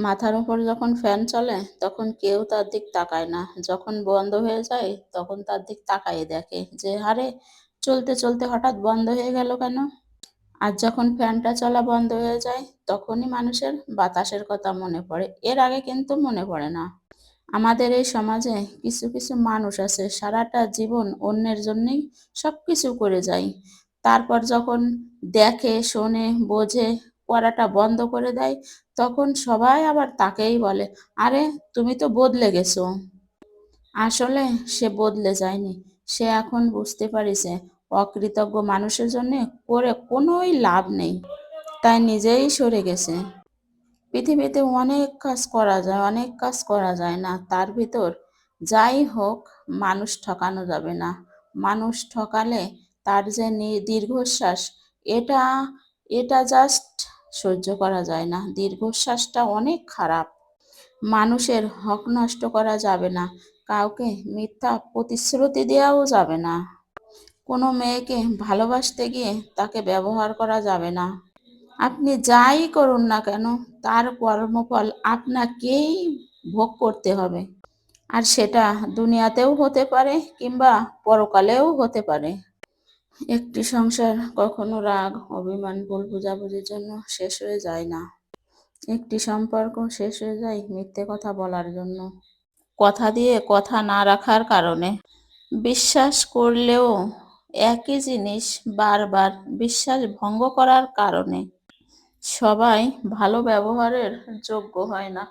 মাথার উপর যখন ফ্যান চলে তখন কেউ তার দিক তাকায় না। যখন বন্ধ হয়ে যায় তখন তার দিক তাকায়ে দেখে যে আরে চলতে চলতে হঠাৎ বন্ধ হয়ে গেল কেন? আর যখন ফ্যানটা চলা বন্ধ হয়ে যায় তখনই মানুষের বাতাসের কথা মনে পড়ে। এর আগে কিন্তু মনে পড়ে না। আমাদের এই সমাজে কিছু কিছু মানুষ আছে সারাটা জীবন অন্যের জন্যই সবকিছু করে যায়। তারপর যখন দেখে, শোনে, বোঝে, করাটা বন্ধ করে দেয়, তখন সবাই আবার তাকেই বলে, আরে তুমি তো বদলে গেছো। আসলে সে বদলে যায়নি। সে এখন বুঝতে পারিছে অকৃতজ্ঞ মানুষের জন্য করে কোনোই লাভ নেই। তাই নিজেই সরে গেছে। পৃথিবীতে অনেক কাজ করা যায়, অনেক কাজ করা যায় না। তার ভিতর যাই হোক, মানুষ ঠকানো যাবে না। মানুষ ঠকালে তার যে দীর্ঘশ্বাস, এটা এটা জাস্ট সহ্য করা যায় না। দীর্ঘশ্বাসটা অনেক খারাপ। মানুষের হক নষ্ট করা যাবে না। কাউকে মিথ্যা প্রতিশ্রুতি দেওয়াও যাবে না। কোনো মেয়েকে ভালোবাসতে গিয়ে তাকে ব্যবহার করা যাবে না। আপনি যাই করুন না কেন তার কর্মফল আপনাকেই ভোগ করতে হবে। আর সেটা দুনিয়াতেও হতে পারে কিংবা পরকালেও হতে পারে। একটি সংসার কখনো রাগ, অভিমান, ভুল বোঝাবুঝির জন্য শেষ হয়ে যায় না। একটি সম্পর্ক শেষ হয়ে যায় মিথ্যে কথা বলার জন্য, কথা দিয়ে কথা না রাখার কারণে। বিশ্বাস করলেও একই জিনিস বারবার বিশ্বাস ভঙ্গ করার কারণে। সবাই ভালো ব্যবহারের যোগ্য হয় না।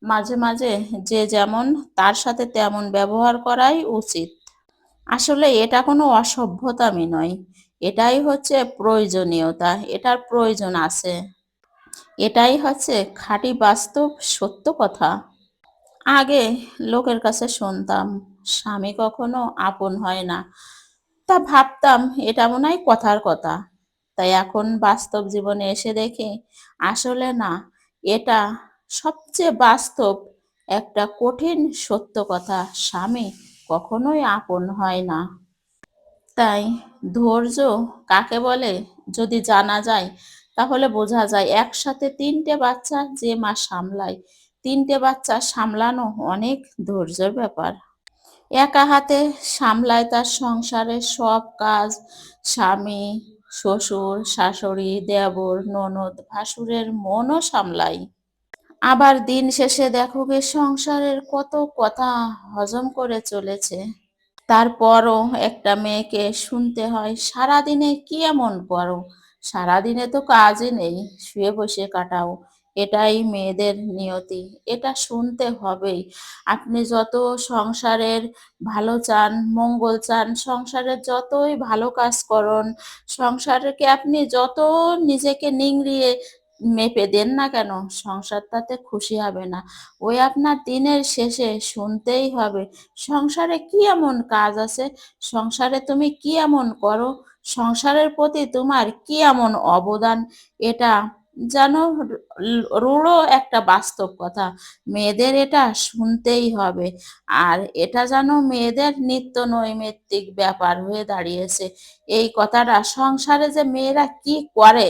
মাঝে মাঝে যে যেমন তার সাথে তেমন ব্যবহার করাই উচিত। আসলে এটা কোনো অসভ্যতামি নয়, এটাই হচ্ছে প্রয়োজনীয়তা, এটার প্রয়োজন আছে। এটাই হচ্ছে খাঁটি বাস্তব সত্য কথা। আগে লোকের কাছে শুনতাম স্বামী কখনো আপন হয় না, তা ভাবতাম এটা মনে হয় কথার কথা। তাই এখন বাস্তব জীবনে এসে দেখি আসলে না, এটা সবচেয়ে বাস্তব একটা কঠিন সত্য কথা। স্বামী কখনোই আপন হয় না। তাই ধৈর্য কাকে বলে যদি জানা যায় তাহলে বোঝা যায় একসাথে তিনটে বাচ্চা যে মা সামলায়, তিনটে বাচ্চা সামলানো অনেক ধৈর্যের ব্যাপার। একা হাতে সামলায় তার সংসারের সব কাজ, স্বামী, শ্বশুর, শাশুড়ি, দেবর, ননদ, ভাসুরের মনও সামলায়। আবার দিন শেষে দেখো গে সংসারের কত কথা হজম করে চলেছে। তারপরও একটা মেয়েকে শুনতে হয় সারাদিনে কি এমন করো, সারাদিনে তো কাজই নেই, শুয়ে বসে কাটাও। এটাই মেয়েদের নিয়তি, এটা শুনতে হবেই। আপনি যত সংসারের ভালো চান, মঙ্গল চান, সংসারের যতই ভালো কাজ করুন, সংসারকে আপনি যত নিজেকে নিংড়িয়ে মেপে দেন না কেন, সংসার তাতে খুশি হবে না। ওই আপনার দিনের শেষে শুনতেই হবে সংসারে কি এমন কাজ আছে, সংসারে তুমি কি এমন করো, সংসারের প্রতি তোমার কি এমন অবদান। এটা যেন রূঢ় একটা বাস্তব কথা, মেয়েদের এটা শুনতেই হবে। আর এটা যেন মেয়েদের নিত্য নৈমিত্তিক ব্যাপার হয়ে দাঁড়িয়েছে। এই কথাটা সংসারে যে মেয়েরা কি করে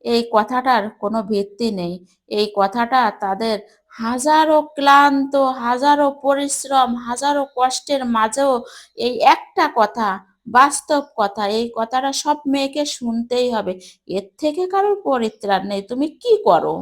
এই কথাটার কোনো ভিত্তি নেই। এই কথাটা তাদের হাজারো ক্লান্ত, হাজারো পরিশ্রম, হাজারো কষ্টের মাঝেও এই একটা কথা, বাস্তব কথা, এই কথাটা সব মেয়েকে শুনতেই হবে। এর থেকে কারোর পরিত্রাণ নেই। তুমি কি করো?